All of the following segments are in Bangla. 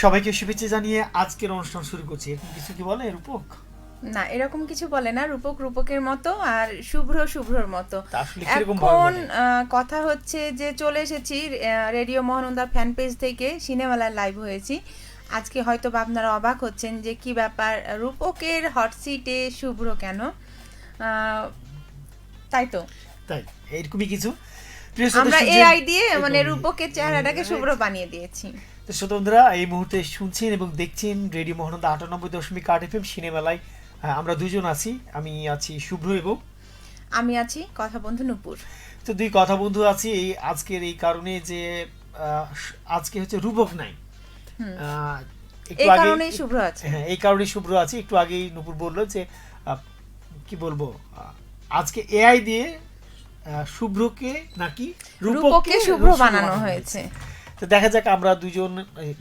সবাইকে শুভেচ্ছা জানিয়ে আজকের অনুষ্ঠান শুরু করছি। এরকম কিছু কি বলে রূপক? না, এরকম কিছু বলে না। রূপক রূপকের মতো আর শুভ্র শুভ্রর মতো। তা আসলে কিরকম ভাবে এখন বলে? কথা হচ্ছে যে চলে এসেছি রেডিও মহানন্দার ফ্যান পেজ থেকে সিনেমালার লাইভ হয়েছি। আজকে হয়তো বা আপনারা অবাক হচ্ছেন যে কি ব্যাপার, রূপকের হট সিটে শুভ্র কেন? তাই তো তাই এরকমই কিছু। প্রিয় আমরা সদস্য এআই দিয়ে মানে রূপকের চেহারাটাকে শুভ্র বানিয়ে দিয়েছি। তো শ্রোতাবন্ধুরা, এই মুহূর্তে শুনছেন এবং দেখছেন রেডিও মহানন্দা 98.8 FM সিনেমালায়। আমরা দুজন আছি, আমি আছি শুভ্র এবং আমি আছি কথা বন্ধু নূপুর। তো দুই কথা বন্ধু আছি এই আজকের এই কারণে যে আজকে হচ্ছে রূপক নাই। আহ, একটু এই আগে কারণেই শুভ্র আছে। হ্যাঁ, এই কারণে শুভ্র আছে। একটু আগেই নূপুর বললো যে আহ, কি বলবো, আজকে এআই দিয়ে শুভ্রকে নাকি রূপককে শুভ্র বানানো হয়েছে। তো দেখা যাক আমরা দুজন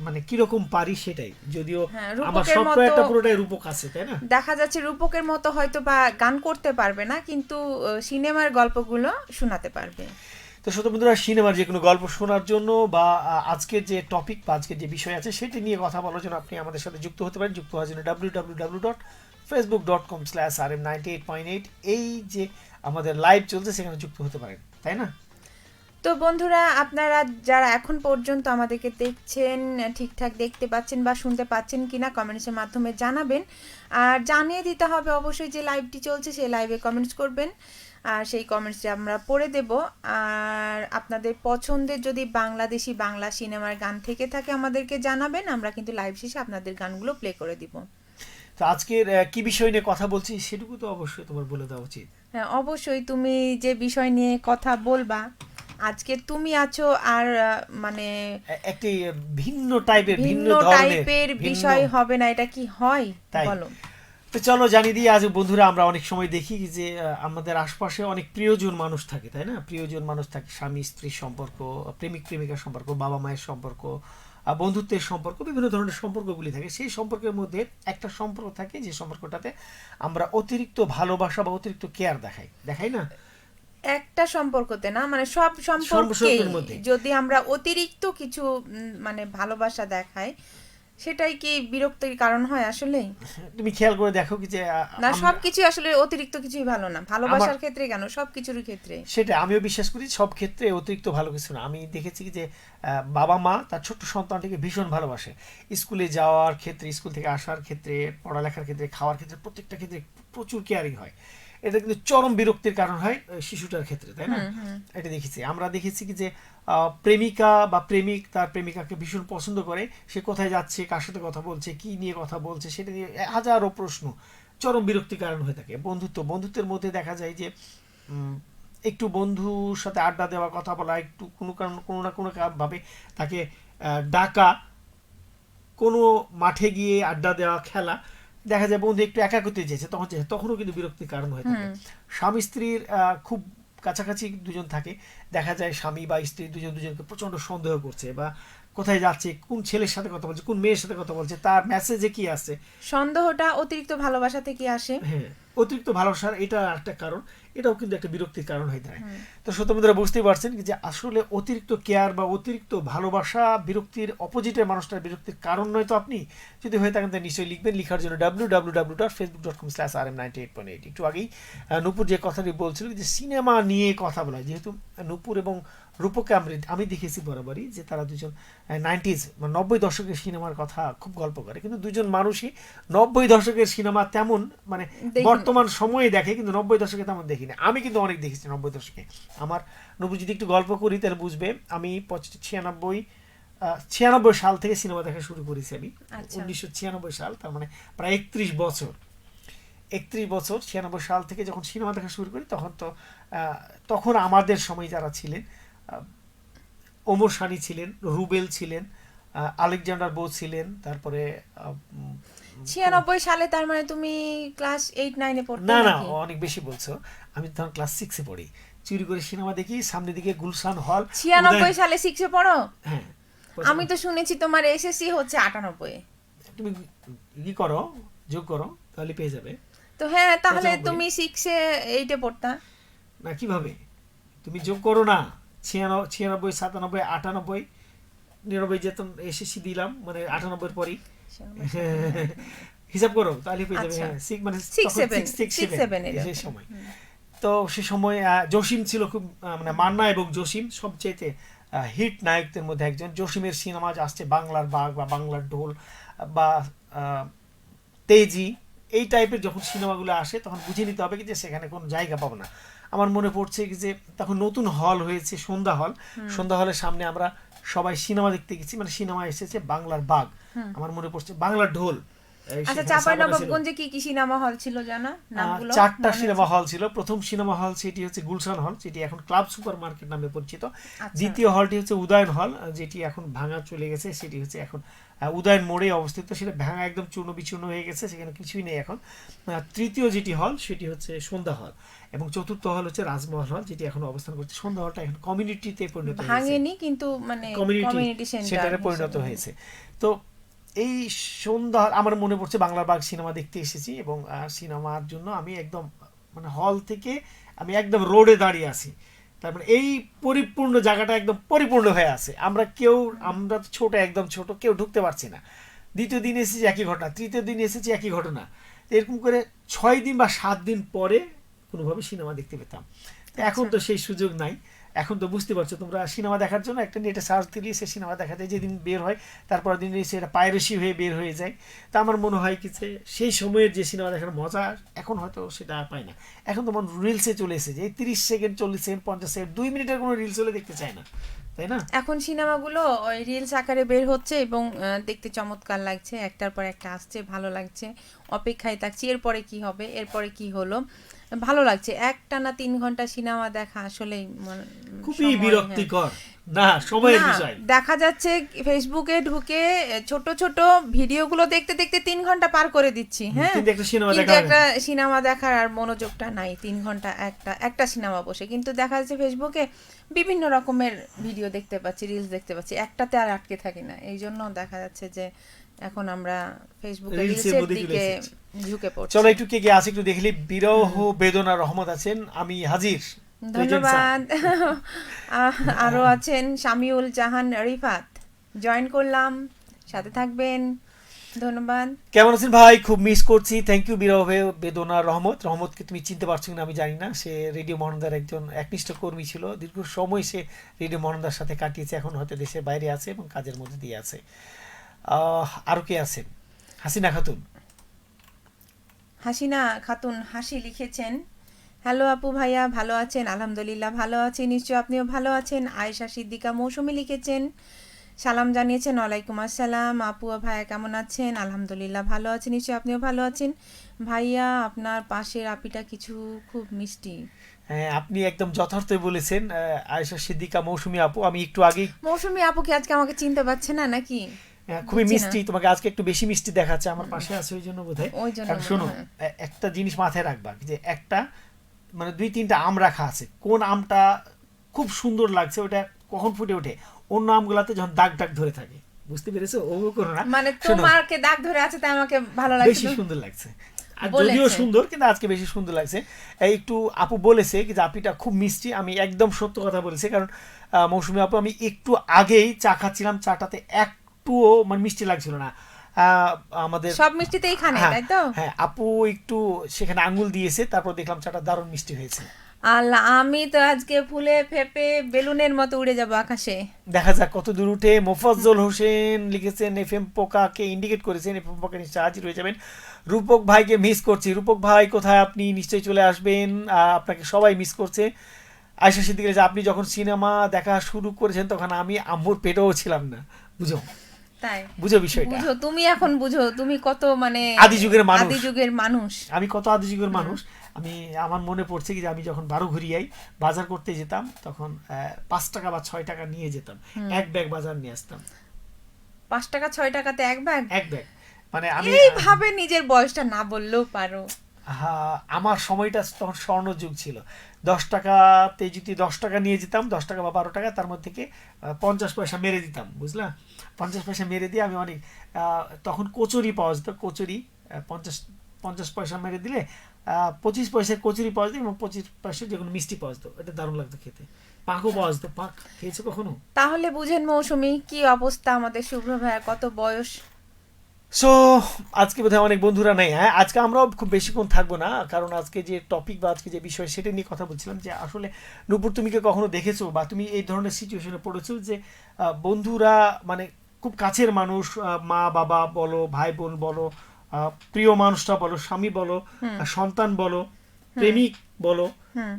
মানে কিরকম পারি সেটাই, যদিও হ্যাঁ, আমার রূপকের সফটওয়্যারটা মতো পুরোটাই রূপক আছে, তাই না? দেখা যাচ্ছে রূপকের মতো হয়তো বা গান করতে পারবে না, কিন্তু সিনেমার গল্পগুলো শোনাতে পারবে। তো শ্রোতা বন্ধুরা, সিনেমার যে কোনো গল্প শোনার জন্য বা আজকের যে টপিক বা আজকের যে বিষয় আছে সেটি নিয়ে কথা বলার জন্য আপনি আমাদের সাথে যুক্ত হতে পারেন। যুক্ত হওয়ার জন্য www.facebook.com/rm98.8 এই যে আমাদের লাইভ চলছে সেখানে যুক্ত হতে পারেন, তাই না? তো বন্ধুরা, আপনারা যারা এখন পর্যন্ত আমাদেরকে দেখছেন, ঠিকঠাক দেখতে পাচ্ছেন বা শুনতে পাচ্ছেন কিনা কমেন্টসের মাধ্যমে জানাবেন। আর জানিয়ে দিতে হবে অবশ্যই যে লাইভটি চলছে, সেই লাইভে কমেন্টস করবেন, আর সেই কমেন্টসে আমরা পড়ে দেব। আর আপনাদের পছন্দের যদি বাংলাদেশি বাংলা সিনেমার গান থেকে থাকে আমাদেরকে জানাবেন, আমরা কিন্তু লাইভ শেষে আপনাদের গানগুলো প্লে করে দিব। তো আজকের কি বিষয় নিয়ে কথা বলছি সেটুকু তো অবশ্যই তোমার বলে দেওয়া উচিত। হ্যাঁ, অবশ্যই তুমি যে বিষয় নিয়ে কথা বলবা আজকে, তুমি আছো আর মানে একটি ভিন্ন টাইপের, ভিন্ন ভিন্ন ধরনের টাইপের ভিন্ন, বিষয় হবে না, এটা কি হয় তাই। বলো? তো চলো জানিয়ে দিই, আজ বন্ধুরা আমরা অনেক সময় দেখি যে আমাদের আশপাশে অনেক প্রিয়জন মানুষ থাকে, তাই না? প্রিয়জন মানুষ থাকে, স্বামী স্ত্রীর সম্পর্ক, প্রেমিক প্রেমিকার সম্পর্ক, বাবা মায়ের সম্পর্ক, বন্ধুত্বের সম্পর্ক, বিভিন্ন ধরনের সম্পর্কগুলি থাকে। সেই সম্পর্কের মধ্যে একটা সম্পর্ক থাকে যে সম্পর্কটাতে আমরা অতিরিক্ত ভালোবাসা বা অতিরিক্ত কেয়ার দেখাই, দেখাই না? একটা সম্পর্কতে না, মানে সব সম্পর্কে সম্পর্কের মধ্যে যদি আমরা অতিরিক্ত কিছু মানে ভালোবাসা দেখাই, সেটাই কি বিরক্তির কারণ হয় আসলে? তুমি খেয়াল করে দেখো কি যে না, সবকিছু আসলে অতিরিক্ত কিছুই ভালো না, ভালোবাসার ক্ষেত্রে কেন, সবকিছুর ক্ষেত্রে। সেটা আমিও বিশ্বাস করি, সব ক্ষেত্রে অতিরিক্ত ভালো কিছু না। আমি দেখেছি কি যে বাবা মা তার ছোট্ট সন্তানটিকে ভীষণ ভালোবাসে। স্কুলে যাওয়ার ক্ষেত্রে, স্কুল থেকে আসার ক্ষেত্রে, পড়ালেখার ক্ষেত্রে, খাওয়ার ক্ষেত্রে, প্রত্যেকটা ক্ষেত্রে প্রচুর কেয়ারিং হয়। এটা কিন্তু চরম বিরক্তির কারণ হয় শিশুটার ক্ষেত্রে, তাই না? এটা দেখেছি, আমরা দেখেছি কি যে প্রেমিকা বা প্রেমিক তার প্রেমিকাকে ভীষণ পছন্দ করে। সে কোথায় যাচ্ছে, কার সাথে কথা বলছে, কি নিয়ে কথা বলছে, সেটা নিয়ে হাজারো প্রশ্ন, চরম বিরক্তির কারণ হয়ে থাকে। বন্ধুত্বের মধ্যে দেখা যায় যে একটু বন্ধুর সাথে আড্ডা দেওয়া, কথা বলা, একটু কোনো না কোনো ভাবে তাকে ডাকা, কোনো মাঠে গিয়ে আড্ডা দেওয়া, খেলা, দেখা যায় বন্ধু একটু একা করতে চেয়েছে, তখনও কিন্তু বিরক্তির কারণ হয়ে থাকে। স্বামী স্ত্রীর খুব কাছাকাছি দুজন থাকে, দেখা যায় স্বামী বা স্ত্রী দুজনকে প্রচন্ড সন্দেহ করছে, বা কোথায় যাচ্ছে, কোন ছেলের সাথে কথা বলছে, কোন মেয়ের সাথে কথা বলছে, তার মেসেজে কি আছে। সন্দেহটা অতিরিক্ত ভালোবাসা থেকে আসে। হ্যাঁ, অতিরিক্ত ভালোবাসার এটা একটা কারণ, এটাও কিন্তু একটা বিরক্তির কারণ হয়ে দাঁড়ায়। তো শ্রোতাবন্ধুরা বুঝতেই পারছেন যে আসলে অতিরিক্ত কেয়ার বা অতিরিক্ত ভালোবাসা বিরক্তির অপোজিটের মানুষটার বিরক্তির কারণ নয়। তো আপনি যদি হয়ে থাকেন তাহলে নিশ্চয়ই লিখবেন। লিখার জন্য www.facebook.com/rm98.8। একটু আগেই নূপুর যে কথাটি বলছিল যে সিনেমা নিয়ে কথা বলা, যেহেতু নূপুর এবং রূপকে আমি দেখেছি বরাবরই যে তারা দুজন 90s মানে 90 দশকের সিনেমার কথা খুব গল্প করে, কিন্তু দুজন মানুষই 90 দশকের সিনেমা তেমন মানে বর্তমান সময়ে দেখে, কিন্তু 90 দশকে তেমন দেখিনি। আমি কিন্তু অনেক দেখেছি 90 দশকে। আমার নব্বই যদি একটু গল্প করি তাহলে বুঝবে, আমি 96 সাল থেকে সিনেমা দেখা শুরু করেছি আমি। 1996 সাল, তার মানে প্রায় 31 বছর। 96 সাল থেকে যখন সিনেমা দেখা শুরু করি, তখন আমাদের সময় যারা ছিলেন, ওমর সানি ছিলেন, রুবেল ছিলেন, আলেকজান্ডার বোস ছিলেন, তারপরে 96 সালে, তার মানে তুমি ক্লাস 8-9 পড়তে? না, অনেক বেশি বলছো। আমি তখন ক্লাস 6 পড়ি। চুরি করে সিনেমা দেখি, সামনে দিকে গুলশান হল। 96 সালে 6 পড়ো? হ্যাঁ। আমি তো শুনেছি তোমার এসএসসি হচ্ছে 98। তুমি কি করো, যোগ করো, তাহলে পেয়ে যাবে। তো হ্যাঁ, তাহলে তুমি 6-8 পড়তা না, কিভাবে? তুমি যোগ করো না, 96, 97, 98, 99 যেতন এসএসসি দিলাম, মানে 98 পরই হিসাব করো তাহলে পেয়ে যাবে। আচ্ছা। হ্যাঁ, মানে 6, তখন 7 6, 7 এরকম। সেই সময়। তো সে সময় জসিম ছিল খুব, মানে মান্না এবং জসিম সবচেয়ে হিট নায়কদের মধ্যে একজন। জসিমের সিনেমা আসছে বাংলার বাঘ বা বাংলার ঢোল বা তেজি, এই টাইপের যখন সিনেমাগুলো আসে তখন বুঝে নিতে হবে কি যে সেখানে কোনো জায়গা পাবো না। আমার মনে পড়ছে কি যে তখন নতুন হল হয়েছে সন্ধ্যা হল, সন্ধ্যা হলের সামনে আমরা সবাই সিনেমা দেখতে গেছি, মানে সিনেমা এসেছে বাংলার বাঘ, আমার মনে পড়ছে বাংলার ঢোল। আচ্ছা, চাঁপাইনবাবগঞ্জে কি কি সিনেমা হল ছিল জানা নামগুলো? 4টা সিনেমা হল ছিল। প্রথম সিনেমা হল সেটি হচ্ছে গুলশান হল, যেটি এখন ক্লাব সুপার মার্কেট নামে পরিচিত। দ্বিতীয় হলটি হচ্ছে উদয়ন হল, যেটি এখন ভাঙা চলে গেছে, সেটি হচ্ছে এখন উদয়ন মোড়ে অবস্থিত, সেটা ভাঙা একদম চূর্ণ বিচূর্ণ হয়ে গেছে, সেখানে কিছুই নেই এখন। তৃতীয় যেটি হল সেটি হচ্ছে সন্ধ্যা হল, এবং চতুর্থ হল হচ্ছে রাজমহল হল, যেটি এখন অবস্থান করছে। সন্ধ্যা হলটা এখন কমিউনিটিতে পরিণত হয়েছে, ভাঙেনি কিন্তু মানে কমিউনিটি সেন্টারে পরিণত হয়েছে। তো এই সন্ধ্যা আমার মনে পড়ছে বাংলার বাঘ সিনেমা দেখতে এসেছি, এবং সিনেমার জন্য আমি একদম মানে হল থেকে আমি একদম রোডে দাঁড়িয়ে আছি, তার মানে এই পরিপূর্ণ জায়গাটা একদম পরিপূর্ণ হয়ে আছে। আমরা তো ছোট, একদম ছোট, কেউ ঢুকতে পারছি না। দ্বিতীয় দিন এসেছি একই ঘটনা, তৃতীয় দিন এসেছি একই ঘটনা, এরকম করে 6 দিন বা 7 দিন পরে কোনোভাবে সিনেমা দেখতে পেতাম। এখন তো সেই সুযোগ নাই। এখন তো বুঝতে পারছো তোমরা, সিনেমা দেখার জন্য একটা নেটে সার্চ দিলেই সে সিনেমা দেখা যায়, যেদিন বের হয় তারপর দিন সেটা পাইরেসি হয়ে বের হয়ে যায়। তা আমার মনে হয় কি যে সেই সময়ের যে সিনেমা দেখার মজা এখন হয়তো সেটা পাই না। এখন তো মনে রিলসে চলে এসেছে, এই 30 সেকেন্ড, 40 সেকেন্ড, 50 সেকেন্ড, 2 মিনিটের কোনো রিলস হলে দেখতে চায় না, তাই না? এখন সিনেমাগুলো ওই রিলস আকারে বের হচ্ছে এবং দেখতে চমৎকার লাগছে, একটার পর একটা আসছে, ভালো লাগছে, অপেক্ষায় থাকছি এরপরে কি হবে, এরপরে কি হলো, ভালো লাগছে। একটানা 3 ঘন্টা সিনেমা দেখা আসলেই খুবই বিরক্তিকর না, সময়ের বিষয়। দেখা যাচ্ছে ফেসবুকে ঢুকে ছোট ছোট ভিডিওগুলো দেখতে দেখতে 3 ঘন্টা পার করে দিচ্ছি। হ্যাঁ, কিন্তু একটা সিনেমা দেখার আর মনোযোগটা নাই। 3 ঘন্টা একটা সিনেমা বসে, কিন্তু দেখা যাচ্ছে ফেসবুকে বিভিন্ন রকমের ভিডিও দেখতে পাচ্ছি, রিলস দেখতে পাচ্ছি, একটাতে আর আটকে থাকি না। এই জন্য দেখা যাচ্ছে যে এখন আমরা ফেসবুকে রিলসের দিকে ঝুঁকে পড়ছি। চলো একটু কে আছে একটু দেখলি। বিরহ বেদনা রহমত আছেন, আমি হাজির, ধন্যবাদ। আরো আছেন শামিউল জাহান রিফাত, জয়েন করলাম, সাথে থাকবেন, ধন্যবাদ। কেমন আছেন ভাই? খুব মিস করছি। থ্যাংক ইউ বিরহ বেদনা রহমতকে তুমি চিনতে পারছো কিনা আমি জানি না। সে রেডিও মহানন্দার একজন একনিষ্ঠ কর্মী ছিল, দীর্ঘ সময় সে রেডিও মহানন্দার সাথে কাটিয়েছে, এখন হয়তো দেশের বাইরে আছে এবং কাজের মধ্যে দিয়ে আছে। আরো কে আছেন? হাসিনা খাতুন হাসি লিখেছেন, হ্যালো আপু ভাইয়া, ভালো আছেন? আলহামদুলিল্লাহ ভালো আছি, নিশ্চয় আপনিও ভালো আছেন। আয়েশা সিদ্দিকা মৌসুমী লিখেছেন, সালাম জানিয়েছেন, ওয়ালাইকুম আসসালাম। আপু ভাইয়া কেমন আছেন? আলহামদুলিল্লাহ ভালো আছি, নিশ্চয় আপনিও ভালো আছেন। ভাইয়া আপনার পাশের আপিটা কিছু খুব মিষ্টি। হ্যাঁ, আপনি একদম যথার্থই বলেছেন। আয়েশা সিদ্দিকা মৌসুমী আপু, আমি একটু আগেই মৌসুমী আপু কি আজকে আমাকে চিনতে পারছে না নাকি? খুবই মিষ্টি, তোমাকে আজকে একটু বেশি মিষ্টি দেখাচ্ছে, আমার পাশে আছে ওই জন্য বোধহয়। শোনো, একটা জিনিস মাথায় রাখবা যে একটা মানে 2-3টা আম রাখা আছে, কোন আমটা খুব সুন্দর লাগছে ওটা কখন ফুটে ওঠে, অন্য আমগুলাতে যখন দাগ দাগ ধরে থাকে। বুঝতে পেরেছো? ও করো না, মানে তোমাকে দাগ ধরে আছে তাই আমাকে ভালো লাগছে, বেশি সুন্দর লাগছে। আর যদিও সুন্দর, কিন্তু আজকে বেশি সুন্দর লাগছে। একটু আপু বলেছে যে আপিটা খুব মিষ্টি, আমি একদম সত্য কথা বলেছি। কারণ মৌসুমী আপু, আমি একটু আগেই চা খাচ্ছিলাম, চাটাতে একটুও মানে মিষ্টি লাগছিল না। আমাদের সব মিষ্টিতেই খানে, তাই তো? হ্যাঁ, আপু একটু সেখানে আঙ্গুল দিয়েছে, তারপর দেখলাম চাটা দারুণ মিষ্টি হয়েছে। আল্লাহ, আমি তো আজকে ফুলে ফেপে বেলুনের মতো উড়ে যাব আকাশে। দেখা যাক কত দূর উঠে। মোফাজ্জল হোসেন লিখেছেন, এফএম পোকাকে ইন্ডিকেট করেছেন, এফএম পোকা নিশ্চয় হাজির হয়ে যাবেন। রূপক ভাইকে মিস করছি। রূপক ভাই কোথায়? আপনি নিশ্চয়ই চলে আসবেন, আপনাকে সবাই মিস করছে। আয়েশা সিদ্দিকা, আপনি যখন সিনেমা দেখা শুরু করেছেন তখন আমি আম্মুর পেটেও ছিলাম না, বুঝো? তাই বুঝো বিষয়টা, বুঝো তুমি, এখন বুঝো তুমি কত মানে আদি যুগের মানুষ। আমি কত আদি যুগের মানুষ। আমার মনে পড়ছে কি যে আমি যখন বারোঘরিয়ায় বাজার করতে যেতাম তখন 5 টাকা বা 6 টাকা নিয়ে যেতাম, এক ব্যাগ বাজার নিয়ে আসতাম। 5 টাকা 6 টাকাতে এক ব্যাগ? মানে আমি এইভাবে নিজের বয়সটা না বললেও পারো। আমার সময়টা তখন স্বর্ণযুগ ছিল। 10 টাকাতে যদি 10 টাকা নিয়ে যেতাম, 10 টাকা বা 12 টাকা, তার মধ্যে থেকে 50 পয়সা মেরে দিতাম, বুঝলা? 50 পয়সা মেরে দিয়ে আমি অনেক, তখন কচুরি পাওয়া যেত, কচুরি 50 পয়সা মেরে দিলে 25 পয়সার কচুরি পাওয়া যেত এবং 25 পয়সার যে কোনো মিষ্টি পাওয়া যেত। এটা দারুণ লাগতো খেতে। পাকও পাওয়া যেত। পাক খেয়েছো কখনো? তাহলে বুঝেন মৌসুমী কি অবস্থা আমাদের শুভ্র ভাইয়া, কত বয়স। সো আজকে বোধহয় অনেক বন্ধুরা নেই। হ্যাঁ, আজকে আমরাও খুব বেশিক্ষণ থাকবো না, কারণ আজকে যে টপিক বা আজকে যে বিষয় সেটা নিয়ে কথা বলছিলাম যে আসলে নূপুর তুমি কি কখনো দেখেছো বা তুমি এই ধরনের সিচুয়েশনে পড়েছো যে বন্ধুরা মানে খুব কাছের মানুষ, মা বাবা বলো, ভাই বোন বলো, প্রিয় মানুষটা বলো, স্বামী বলো, সন্তান বলো, প্রেমিক বলো,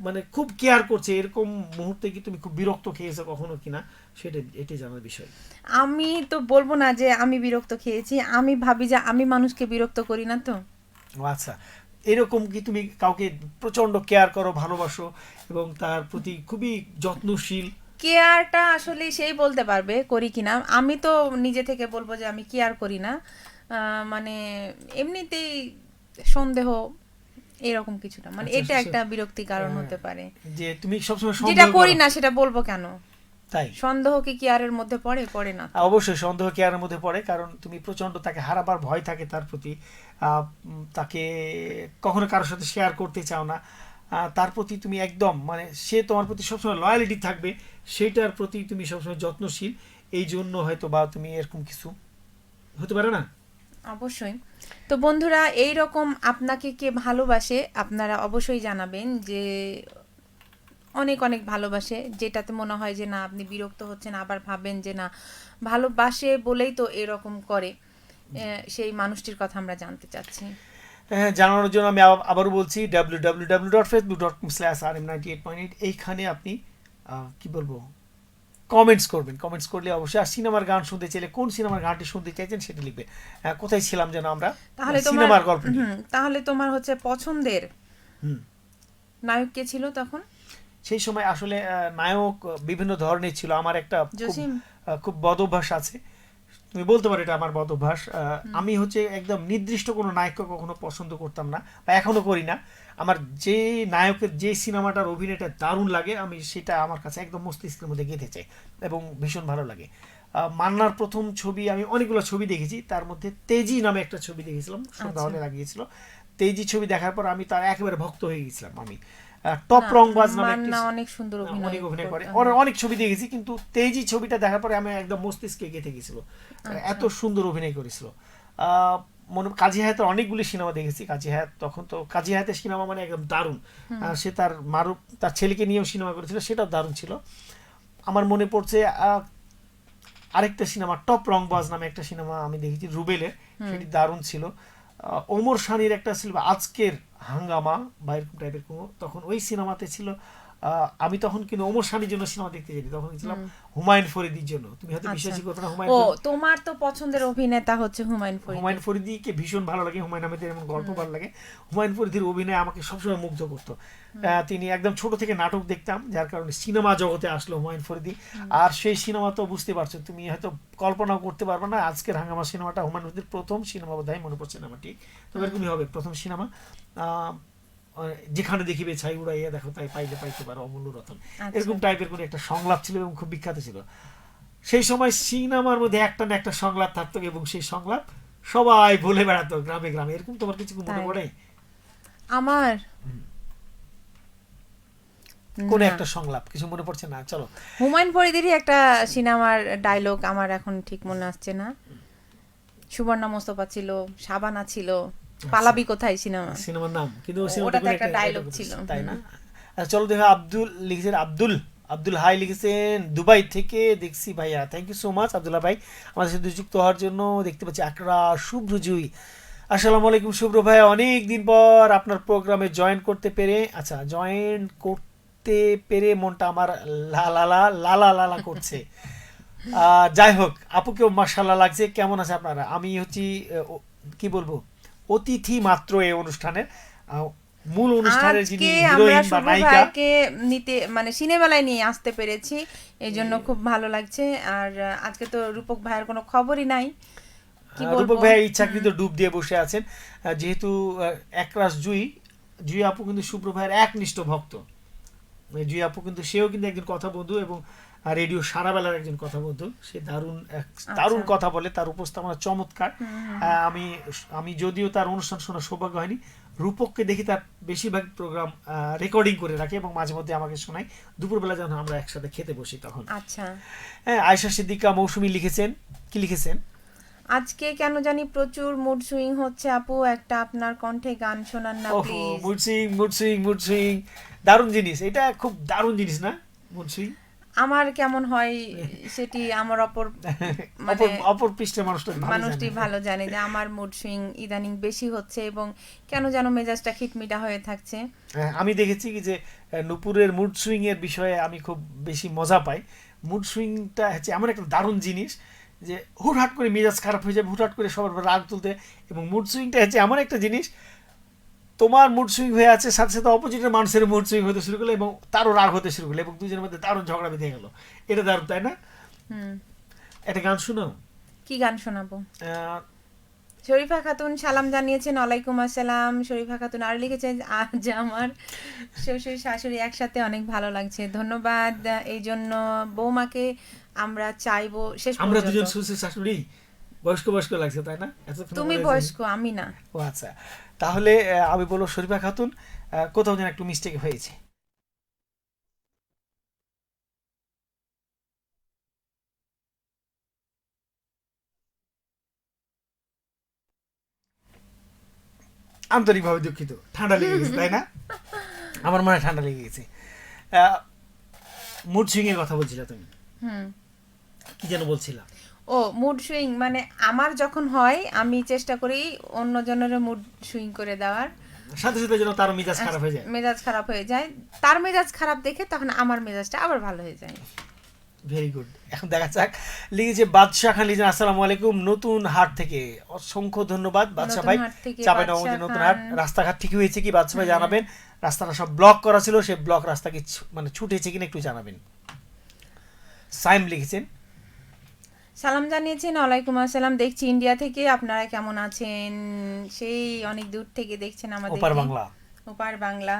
মানে খুব কেয়ার করছে, এরকম মুহূর্তে কি তুমি খুব বিরক্ত খেয়েছো কখনো কিনা, সেটা এটাই জানার বিষয়। আমি তো বলবো না যে আমি বিরক্ত খেয়েছি, আমি ভাবি যে আমি মানুষকে বিরক্ত করি না তো। ও আচ্ছা, এরকম কি তুমি কাউকে প্রচন্ড কেয়ার করো, ভালোবাসো এবং তার প্রতি খুবই যত্নশীল? কেয়ারটা আসলে সেই বলতে পারবে করি কিনা, আমি তো নিজে থেকে বলবো যে আমি কেয়ার করি না। মানে এমনিতেই সন্দেহ এরকম কিছুটা, মানে আচ্ছা, এটা একটা বিরক্তির কারণ হতে পারে। যে তুমি সবসময় যেটা সন্দেহ করি করো? না সেটা বলবো কেন? তাই সন্দেহ কি কেয়ারের মধ্যে পড়ে? পড়ে না তো। অবশ্যই সন্দেহ কেয়ারের মধ্যে পড়ে, কারণ তুমি প্রচন্ড তাকে হারাবার ভয় থাকে তার প্রতি, তাকে কখনো কারোর সাথে শেয়ার করতে চাও না, তার প্রতি তুমি একদম মানে সে তোমার প্রতি সবসময় লয়ালিটি থাকবে, সেটার প্রতি তুমি সবসময় যত্নশীল, এই জন্য হয়তো বা তুমি এরকম কিছু হতে পারে না। অবশ্যই। তো বন্ধুরা, এই রকম আপনাকে কে ভালোবাসে আপনারা অবশ্যই জানাবেন, যে অনেক অনেক ভালোবাসে, যেটাতে মনে হয় যে না আপনি বিরক্ত হচ্ছেন, আবার ভাবেন যে না ভালোবাসে বলেই তো এরকম করে, সেই মানুষটির কথা আমরা জানতে চাচ্ছি। হ্যাঁ, জানানোর জন্য আমি আবারও বলছি www.facebook.com/rm98.8, এইখানে আপনি কি বলবো কমেন্টস করবেন। কমেন্টস করলে অবশ্যই, আর সিনেমার গান শুনতে চাইলে কোন সিনেমার গানটি শুনতে চাইছেন সেটা লিখবে। কোথায় ছিলাম যেন আমরা, তাহলে তোমার সিনেমার গল্প নিয়ে। তাহলে তোমার হচ্ছে পছন্দের হুম। নায়ক কে ছিল তখন? সেই সময় আসলে নায়ক বিভিন্ন ধরনের ছিল। আমার একটা জসিম? খুব বদ অভ্যাস আছে, তুমি বলতে পারো এটা আমার বদ অভ্যাস। আমি হচ্ছে একদম নির্দিষ্ট কোনো নায়ককে কখনো পছন্দ করতাম না, বা এখনো করি না। আমার যে নায়কের যে সিনেমাটার অভিনয়টা দারুণ লাগে, আমি সেটা আমার কাছে একদম মস্তিষ্কের মধ্যে গেঁথে চাই এবং ভীষণ ভালো লাগে। মান্নার প্রথম ছবি, আমি অনেকগুলো ছবি দেখেছি, তার মধ্যে তেজি নামে একটা ছবি দেখেছিলাম, সন্ধ্যা হলে লাগিয়েছিল। তেজি ছবি দেখার পর আমি তার একেবারে ভক্ত হয়ে গেছিলাম। আমি টপ রংবাজ নামে একটি, মান্না অনেক সুন্দর অনেক অভিনয় করে, অনেক ছবি দেখেছি, কিন্তু তেজি ছবিটা দেখার পরে আমি একদম মস্তিষ্কে গেঁথে গেছিল, এত সুন্দর অভিনয় করেছিল। মনে কাজী হায়াতের অনেকগুলি সিনেমা দেখেছি। কাজী হায়াত, তখন তো কাজী হায়াতের সিনেমা মানে একদম দারুণ। সে তার তার ছেলেকে নিয়েও সিনেমা করেছিল, সেটাও দারুণ ছিল। আমার মনে পড়ছে আরেকটা সিনেমা, টপ রংবাজ নামে একটা সিনেমা আমি দেখেছি রুবেলের, সেটি দারুণ ছিল। ওমর শানির একটা ছিল আজকের হাঙ্গামা বা এরকম টাইপের কোনো, তখন ওই সিনেমাতে ছিল। আমি তখন কিন্তু ওমর শানির জন্য সিনেমা দেখতে যাই, তখন ছিলাম হুমায়ুন ফরিদির জন্য। তুমি হয়তো বিশ্বাসই করবে না, ও তোমার তো পছন্দের অভিনেতা হচ্ছে হুমায়ুন ফরিদি। হুমায়ুন ফরিদিকে ভীষণ ভালো লাগে, হুমায়ুন আহমেদের এমন গল্প ভালো লাগে। হুমায়ুন ফরিদির অভিনয় আমাকে সবসময় মুগ্ধ করতো। তিনি একদম ছোট থেকে নাটক দেখতাম, যার কারণে সিনেমা জগতে আসলো হুমায়ুন ফরিদি। আর সেই সিনেমা তো বুঝতে পারছো, তুমি হয়তো কল্পনাও করতে পারবে না, আজকের হাঙ্গামা সিনেমাটা হুমায়ুন ফরিদির প্রথম সিনেমা, বোধহয় মনে পড়ছে না আমার ঠিক, তবে এরকমই হবে প্রথম সিনেমা। যেখানে দেখিবে ছাই উড়াইয়া দেখো তাই পাইলে পাইতে পারো অমূল্য রতন, এরকম টাইপের কোনো একটা সংলাপ ছিল এবং খুব বিখ্যাত ছিল। সেই সময় সিনেমার মধ্যে একটা না একটা সংলাপ থাকতো এবং সেই সংলাপ সবাই বলে বেড়াতো গ্রামে গ্রামে। এরকম তোমার কিছু মনে পড়ে? আমার কোন একটা সংলাপ কিছু মনে পড়ছে না? চলো, হুমায়ুন ফরিদেরই একটা সিনেমার ডায়লগ আমার এখন ঠিক মনে আসছে না। সুবর্ণা মোস্তফা ছিল, শাবানা ছিল, পালাবি কোথায় সিনেমার নাম, কিন্তু ওটাতে একটা ডায়লগ ছিল, তাই না? চলো দেখো, আব্দুল লিখেছেন, আব্দুল হাই লিখেছেন দুবাই থেকে, দেখছি ভাইয়া, thank you so much Abdullah ভাই আমাদের সাথে যুক্ত হওয়ার জন্য। দেখতে পাচ্ছি আকরা শুভ্র জুই, আসসালামু আলাইকুম শুভ্র ভাইয়া, অনেক দিন পর আপনার প্রোগ্রামে জয়েন করতে পেরে, আচ্ছা জয়েন করতে পেরে মনটা আমার লালা করছে। যাই হোক, আপুকেও মাশাআল্লাহ লাগছে। কেমন আছে আপনারা? আমি হচ্ছি কি বলবো, অতিথি মাত্র এই অনুষ্ঠানের, মূল অনুষ্ঠানের যিনি হিরোইন বা নায়িকাকে নিতে মানে সিনেমালায় নিয়ে আসতে পেরেছি, এই জন্য খুব ভালো লাগছে। আর আজকে তো রূপক ভাইয়ের কোনো খবরই নাই, কি বলবো। রূপক ভাই ইচ্ছাকৃত ডুব দিয়ে বসে আছেন, যেহেতু একরাশ জুই আপু কিন্তু শুভ্র ভাইয়ের একনিষ্ঠ ভক্ত। জুই আপু কিন্তু সেও কিন্তু একজন কথা বন্ধু এবং রেডিও সারা বেলার একজন কথা বলতো, সে দারুণ কথা বলে, তার উপস্থাপনা চমৎকার। আমি আমি যদিও তার অনুষ্ঠান শোনার সৌভাগ্য হয়নি, রূপককে দেখি তার বেশিরভাগ প্রোগ্রাম রেকর্ডিং করে রাখে এবং মাঝে মধ্যে আমাকে শোনায় দুপুরবেলা যখন আমরা একসাথে খেতে বসি তখন। আচ্ছা, হ্যাঁ, আয়েশা সিদ্দিকা মৌসুমী লিখেছেন, কি লিখেছেন? আজকে কেন জানি প্রচুর মুড সুইং হচ্ছে আপু, একটা আপনার কণ্ঠে গান শোনান না প্লিজ। মুড সুইং দারুণ জিনিস, এটা খুব দারুণ জিনিস না মুড সুইং? আমার কেমন হয় সেটি আমার মানে অপর পৃষ্ঠের মানুষটি ভালো জানে যে আমার মুড সুইং ইদানিং বেশি হচ্ছে এবং কেন যেন মেজাজটা খিটমিটা হয়ে থাকছে। আমি দেখেছি কি যে নুপুরের মুড সুইং এর বিষয়ে আমি খুব বেশি মজা পাই। মুড সুইংটা হচ্ছে এমন একটা দারুণ জিনিস যে হুটহাট করে মেজাজ খারাপ হয়ে যাবে, হুটহাট করে সবার উপর রাগ তুলতে, এবং মুড সুইংটা হচ্ছে এমন একটা জিনিস, তোমার মুড সুইং হয়ে আছে, সাথে সাথে অপোজিটের মানুষের মুড সুইং হতে শুরু করলো এবং তারও রাগ হতে শুরু করলো এবং দুজনের মধ্যে দারুণ ঝগড়া বেঁধে গেল। এটা দারুণ, তাই না? একটা গান শোনাও। কি গান শোনাবো? শরীফা খাতুন সালাম জানিয়েছেন, ওয়ালাইকুম আসসালাম। শরীফা খাতুন আর লিখেছেন, আজ আমার শ্বশুর শাশুড়ি একসাথে অনেক ভালো লাগছে, ধন্যবাদ। এই জন্য বৌমাকে আমরা চাইবো শেষ পর্যন্ত। আমরা দুজন শ্বশুর শাশুড়ি বয়স্ক লাগছে, তাই না? তুমি বয়স্ক, আমি না। ও আচ্ছা, তাহলে আমি বলবো শরীফা খাতুন কোথাও যেন একটু মিস্টেক হয়েছে। আন্তরিকভাবে দুঃখিত, ঠান্ডা লেগে গেছে, তাই না? আমার মনে হয় ঠান্ডা লেগে গেছে। মুড সুইং এর কথা বলছিলা তুমি, কি যেন বলছিলা? ও, মুড সুইং মানে আমার যখন হয় আমি চেষ্টা করি অন্য জনের মুড সুইং করে দেওয়ার, সাথে সাথে যেন তার মেজাজ খারাপ হয়ে যায়। মেজাজ খারাপ হয়ে যায়, তার মেজাজ খারাপ দেখে তখন আমার মেজাজটা আবার ভালো হয়ে যায়। Very good. এখন দেখা যাক, লিখেছে বাদশা খান, লিখেছেন আসসালামু আলাইকুম নতুন হাট থেকে, অসংখ্য ধন্যবাদ বাদশা ভাই। চাঁপাইনবাবগঞ্জের নতুন হাট, রাস্তাঘাট ঠিক হয়েছে কি বাদশা ভাই জানাবেন। রাস্তাটা সব ব্লক করা ছিল, সেই ব্লক রাস্তা কি মানে ছুটেছে কিনা একটু জানাবেন। সাইম লিখেছেন, সালাম জানিয়েছেন, ওয়ালাইকুম আসসালাম, দেখছি ইন্ডিয়া থেকে, আপনারা কেমন আছেন? সেই অনেক দূর থেকে দেখছেন আমাদের। ওপার বাংলা, ওপার বাংলা।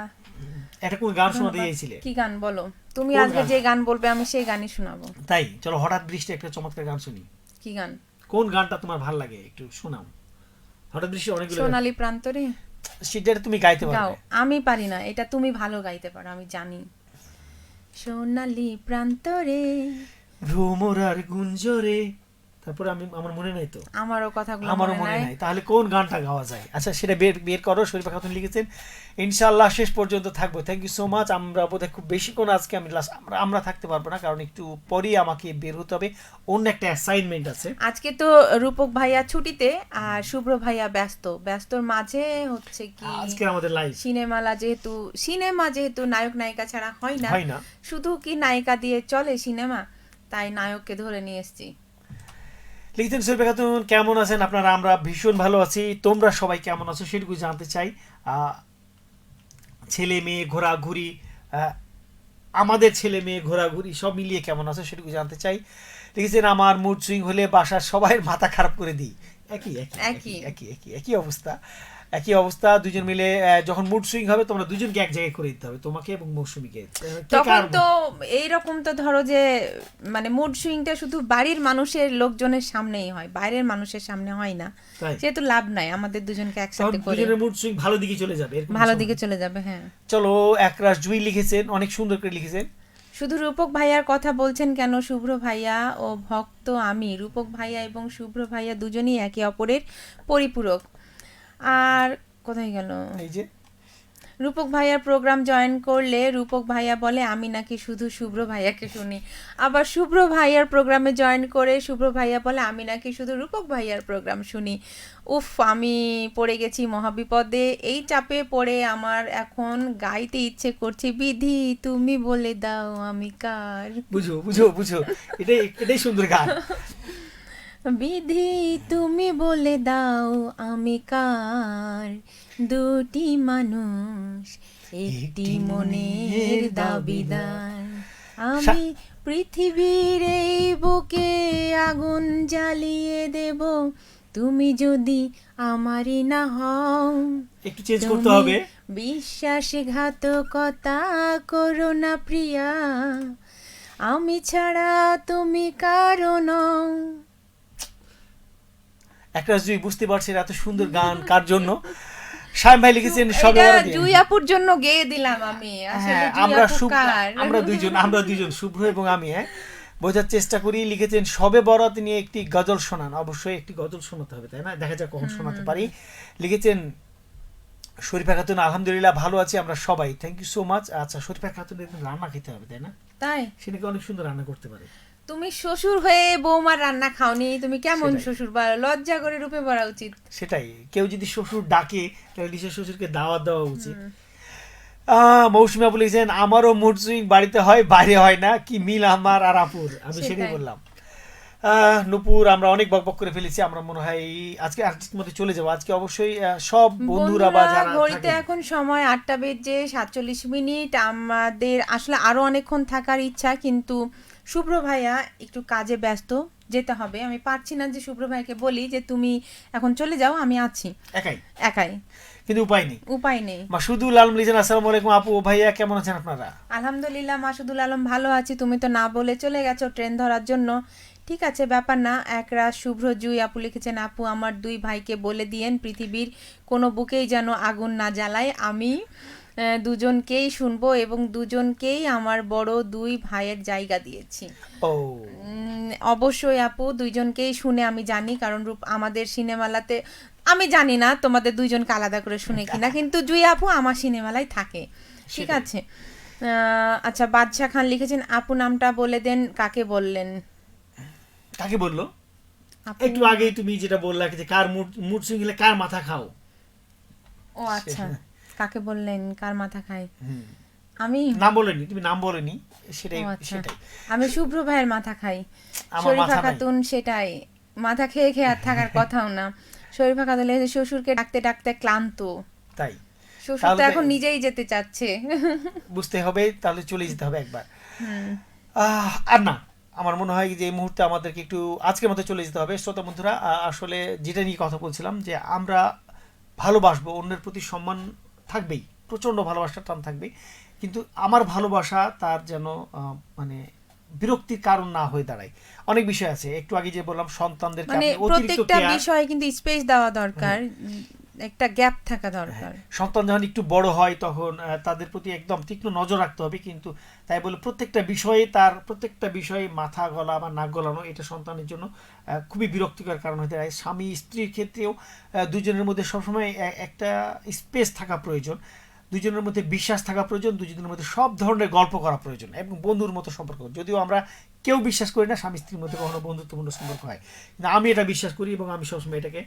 এটা কোন গান শোনাতে চাইছিলে? কি গান বলো তুমি? আজকে যে গান বলবে আমি সেই গানই শোনাবো। তাই চলো, হঠাৎ বৃষ্টি একটা চমৎকার গান শুনি। কি গান? কোন গানটা তোমার ভালো লাগে একটু শোনাও। হঠাৎ বৃষ্টি অনেকগুলো, সোনালী প্রান্তরে, সেটা তুমি গাইতে পারো। আমি পারি না, এটা তুমি ভালো গাইতে পারো, আমি জানি। সোনালী প্রান্তরে ভ্রমরার গুঞ্জরে, তারপরে আমার মনে নাই তো, আমারও কথাগুলো আমারও মনে নাই। তাহলে কোন গানটা গাওয়া যায়? আচ্ছা, সেটা বের করো। শরীফা খাতুন লিখেছেন, ইনশাআল্লাহ শেষ পর্যন্ত থাকবো। Thank you so much. আমরা বোধহয় খুব বেশিক্ষণ আজকে আমরা থাকতে পারবো না, কারণ একটু পরেই আমাকে বের হতে হবে, অন্য একটা অ্যাসাইনমেন্ট আছে। আজকে তো রূপক ভাইয়া ছুটিতে আর শুভ্র ভাইয়া ব্যস্তর মাঝে হচ্ছে কি আজকে আমাদের লাইভ সিনেমা যেহেতু নায়ক নায়িকা ছাড়া হয় না, শুধু কি নায়িকা দিয়ে চলে সিনেমা, তাই নায়ককে ধরে নিয়ে এসেছি। লিখতেন শরীফা খাতুন, কেমন আছেন আপনারা? আমরা ভীষণ ভালো আছি, তোমরা সবাই কেমন আছো সেটুকু জানতে চাই। ছেলে মেয়ে ঘোরাঘুরি, আমাদের ছেলে মেয়ে ঘোরাঘুরি সব মিলিয়ে কেমন আছো সেটুকু জানতে চাই। লিখেছেন, আমার মুড সুইং হলে বাসার সবাই মাথা খারাপ করে দিই। একই অবস্থা দুজন মিলে যখন মুড সুইং হবে তোমরা দুজনকে এক জায়গায় করে দিতে হবে, তোমাকে এবং মৌসুমীকে। তখন তো এইরকম তো ধরো যে মানে মুড সুইংটা শুধু বাড়ির মানুষের লোকজনের সামনেই হয়, বাইরের মানুষের সামনে হয় না, যেহেতু লাভ নাই আমাদের দুজনকে একসাথে করে। দুজনের মুড সুইং ভালো দিকে চলে যাবে, হ্যাঁ। চলো, একরাশ জুই লিখেছেন, অনেক সুন্দর করে লিখেছেন। শুধু রূপক ভাইয়ার কথা বলছেন কেন? শুভ্র ভাইয়া ও ভক্ত আমি। রূপক ভাইয়া এবং শুভ্র ভাইয়া দুজনই একে অপরের পরিপূরক। আর কোথায় গেল? এই যে রূপক ভাইয়ার প্রোগ্রাম জয়েন করলে রূপক ভাইয়া বলে আমি নাকি শুধু শুভ্র ভাইয়াকে শুনি, আবার শুভ্র ভাইয়ার প্রোগ্রামে জয়েন করে শুভ্র ভাইয়া বলে আমি নাকি শুধু রূপক ভাইয়ার প্রোগ্রাম শুনি। উফ, আমি পড়ে গেছি মহাবিপদে। এই চাপে পড়ে আমার এখন গাইতে ইচ্ছে করছে, বিধি তুমি বলে দাও আমি কার। বুঝো, এটাই সুন্দর গান। বিধি তুমি বলে দাও আমি কার, দুটি মানুষ একটি মনের দাবিদার, আমি পৃথিবীর এই বুকে আগুন জ্বালিয়ে দেব তুমি যদি আমারই না হও। একটু চেঞ্জ করতে হবে। বিশ্বাসঘাতকতা করো না প্রিয়া, আমি ছাড়া তুমি কারো নও। একটা জুই বুঝতে পারছি এত সুন্দর গান কার জন্য। শাইম ভাই লিখেছেন সবে এটা বড় দিন। জুই আপুর জন্য গেয়ে দিলাম আমি। আসলে হ্যাঁ, জুই আপু কার? আমরা দুইজন শুভ্র এবং আমি বোঝার চেষ্টা করি। লিখেছেন সবে বরাত নিয়ে একটি গজল শোনান। অবশ্যই একটি গজল শোনাতে হবে, তাই না? দেখা যাক কখন শোনাতে পারি। লিখেছেন শরীফা খাতুন, আলহামদুলিল্লাহ ভালো আছি আমরা সবাই, থ্যাংক ইউ সো মাচ। আচ্ছা, শরীফা খাতুন রান্না খেতে হবে, তাই না? তাই সে নাকি অনেক সুন্দর রান্না করতে পারে। তুমি শ্বশুর হয়ে বৌমার রান্না খাওনি, তুমি কেমন সেটাই। শ্বশুর? বা লজ্জা করে রূপে পড়া উচিত। সেটাই, কেউ যদি শ্বশুর ডাকে তাহলে নিজের শ্বশুরকে দাওয়াত দেওয়া উচিত। মৌসুমী আপু লিখেছেন আমারও মুড সুইং বাড়িতে হয়, বাইরে হয় না, কি মিল আমার আর আপুর। আমি সেটাই সেটাই। বললাম। নূপুর, আমরা অনেক বকবক করে ফেলেছি। আমরা মনে হয় আজকে আর্টিস্ট মধ্যে চলে যাবো। আজকে অবশ্যই সব বন্ধুরা বা যারা ঘড়িতে থাকেন, এখন সময় 8:47। আমাদের আসলে আরো অনেকক্ষণ থাকার ইচ্ছা, কিন্তু শুভ্র ভাইয়া একটু কাজে ব্যস্ত, যেতে হবে। আমি পারছি না যে শুভ্র ভাইকে বলি যে তুমি এখন চলে যাও, আমি আছি একাই, একাই, কিন্তু উপায় নেই। উপায় নেই। মাসুদুল আলম লিখেছেন আসসালামু আলাইকুম আপু ও ভাইয়া, কেমন আছেন আপনারা? আলহামদুলিল্লাহ মাসুদুল আলম, ভালো আছি। তুমি তো না বলে চলে গেছো ট্রেন ধরার জন্য। ঠিক আছে, ব্যাপার না। একরাত শুভ্র জুই আপু লিখেছেন আপু আমার 2 ভাইকে বলে দিয়েন পৃথিবীর কোনো বুকেই যেন আগুন না জ্বালায়। আমি দুজনকেই শুনবো এবং দুজনকেই আমার বড় 2 ভাইয়ের জায়গা দিয়েছি। ও অবশ্যই আপু, দুইজনকেই শুনে আমি জানি, কারণ আমাদের সিনেমালাতে আমি জানি না তোমাদের দুইজনকে আলাদা করে শুনে কিনা, কিন্তু জুই আপু আমার সিনেমালায় থাকে। ঠিক সেটাই। আছে। আচ্ছা, বাদশা খান লিখেছেন আপু নামটা বলে দেন, কাকে বললেন? কাকে বললো? আপু, একটু আগেই তুমি যেটা বললা যে কার মুড সুইং হলে কার মাথা খাও। ও আচ্ছা, কাকে বললেন কার মাথা খায়? হুম। আমি নাম বলেনি, তুমি নাম বলেনি, সেটাই ও আচ্ছা, সেটাই। আমি শুভ্র ভাইয়ের মাথা খাই। আমার শরীফা মাথা নাই। খাতুন সেটাই, মাথা খেয়ে খেয়ে আর থাকার কথাও না। শরীফা খাতুন লিখেছে শ্বশুরকে ডাকতে ডাকতে ক্লান্ত। তাই শ্বশুর তাহলে তো তো এখন নিজেই যেতে চাচ্ছে। বুঝতে হবে, তাহলে চলে যেতে হবে একবার। আর না, আমার মনে হয় যে এই মুহূর্তে আমাদেরকে একটু আজকের মতো চলে যেতে হবে। শ্রোতা বন্ধুরা, আসলে যেটা নিয়ে কথা বলছিলাম যে আমরা ভালোবাসবো, অন্যের প্রতি সম্মান থাকবেই, প্রচণ্ড ভালোবাসার টান থাকবে, কিন্তু আমার ভালোবাসা তার যেন মানে বিরক্তির কারণ না হয়ে দাঁড়ায়। অনেক বিষয় আছে, একটু আগে যে বললাম সন্তানদেরকে মানে আপনি অতিরিক্ত প্রত্যেকটা কেয়ার, বিষয়ে কিন্তু স্পেস দেওয়া দরকার, একটা গ্যাপ থাকা দরকার। সন্তান যখন একটু বড় হয় তখন তাদের প্রতি একদম তীক্ষ্ণ নজর রাখতে হবে, কিন্তু তাই বলে প্রত্যেকটা বিষয়ে মাথা গলা বা নাক গলানো এটা সন্তানের জন্য খুবই বিরক্তিকর কারণ হতে পারে। স্বামী স্ত্রীর ক্ষেত্রেও দুজনের মধ্যে সবসময় একটা স্পেস থাকা প্রয়োজন, দুজনের মধ্যে বিশ্বাস থাকা প্রয়োজন, দুজনের মধ্যে সব ধরনের গল্প করা প্রয়োজন এবং বন্ধুর মতো সম্পর্ক। যদিও আমরা কেউ বিশ্বাস করি না স্বামী স্ত্রীর মধ্যে কখনো বন্ধুত্বপূর্ণ সম্পর্ক হয়, কিন্তু আমি এটা বিশ্বাস করি এবং আমি সবসময় এটাকে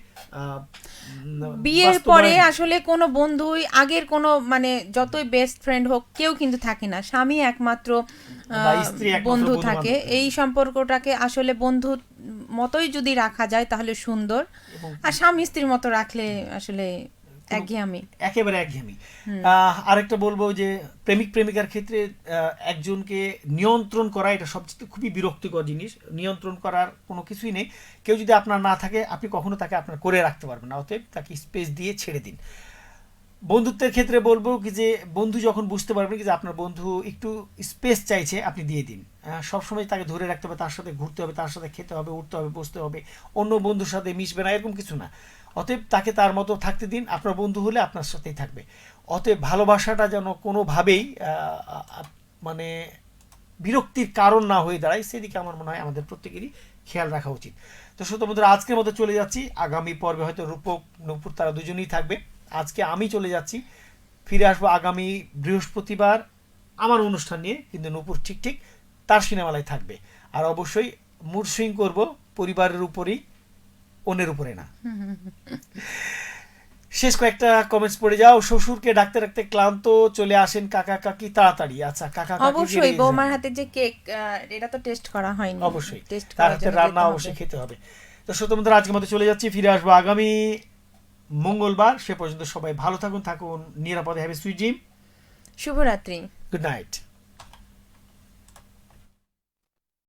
বিয়ের পরে আসলে কোনো বন্ধুই আগের কোনো মানে যতই বেস্ট ফ্রেন্ড হোক কেউ কিন্তু থাকে না, স্বামী একমাত্র বা স্ত্রী একমাত্র বন্ধু বন্ধু থাকে। বান্ধব। এই সম্পর্কটাকে আসলে বন্ধু মতোই যদি রাখা যায় তাহলে সুন্দর, এবং আর স্বামী স্ত্রীর মতো রাখলে আসলে একঘেয়েমি। একেবারে একঘেয়েমি। আরেকটা বলবো যে প্রেমিক প্রেমিকার ক্ষেত্রে একজনকে নিয়ন্ত্রণ করা এটা সবচেয়ে খুবই বিরক্তিকর জিনিস। নিয়ন্ত্রণ করার কোনো কিছুই নেই। কেউ যদি আপনার না থাকে আপনি কখনো তাকে আপনার করে রাখতে পারবেন না, অতএব তাকে স্পেস দিয়ে ছেড়ে দিন। বন্ধুত্বের ক্ষেত্রে বলবো কি যে বন্ধু যখন বুঝতে পারবেন কি যে আপনার বন্ধু একটু স্পেস চাইছে, আপনি দিয়ে দিন। সবসময় তাকে ধরে রাখতে হবে, তার সাথে ঘুরতে হবে, তার সাথে খেতে হবে, উঠতে হবে, বসতে হবে, অন্য বন্ধুর সাথে মিশবে না, এরকম কিছু না। অতএব তাকে তার মতো থাকতে দিন, আপনার বন্ধু হলে আপনার সাথেই থাকবে। অতএব ভালোবাসাটা যেন কোনোভাবেই মানে বিরক্তির কারণ না হয়ে দাঁড়ায়, সেদিকে আমার মনে হয় আমাদের প্রত্যেকেরই খেয়াল রাখা উচিত। তো শ্রোতা বন্ধুরা, আজকের মতো চলে যাচ্ছি। আগামী পর্বে হয়তো রূপক নূপুর তারা দুজনেই থাকবে। আজকে আমি চলে যাচ্ছি, ফিরে আসবো আগামী বৃহস্পতিবার আমার অনুষ্ঠান নিয়ে, কিন্তু নূপুর ঠিক তার সিনেমালায় থাকবে। আর অবশ্যই মুড সুইং করবো পরিবারের উপরেই, অন্যের উপরে না। শেষ কয়েকটা কমেন্টস পড়ে যাও। শ্বশুরকে ডাকতে ডাকতে ক্লান্ত, চলে আসেন কাকা কাকি তাড়াতাড়ি। আচ্ছা, কাকা কাকি অবশ্যই বৌমার হাতে যে কেক, এটা তো টেস্ট করা হয়নি, অবশ্যই টেস্ট তার করার হাতে জন্য রান্না যেতে হবে। অবশ্যই খেতে হবে। তো শ্রোতা বন্ধুরা, আজকের মতো চলে যাচ্ছি, ফিরে আসবো আগামী মঙ্গলবার। সে পর্যন্ত সবাই ভালো থাকুন নিরাপদে। Have a sweet dream. শুভরাত্রি। Good night.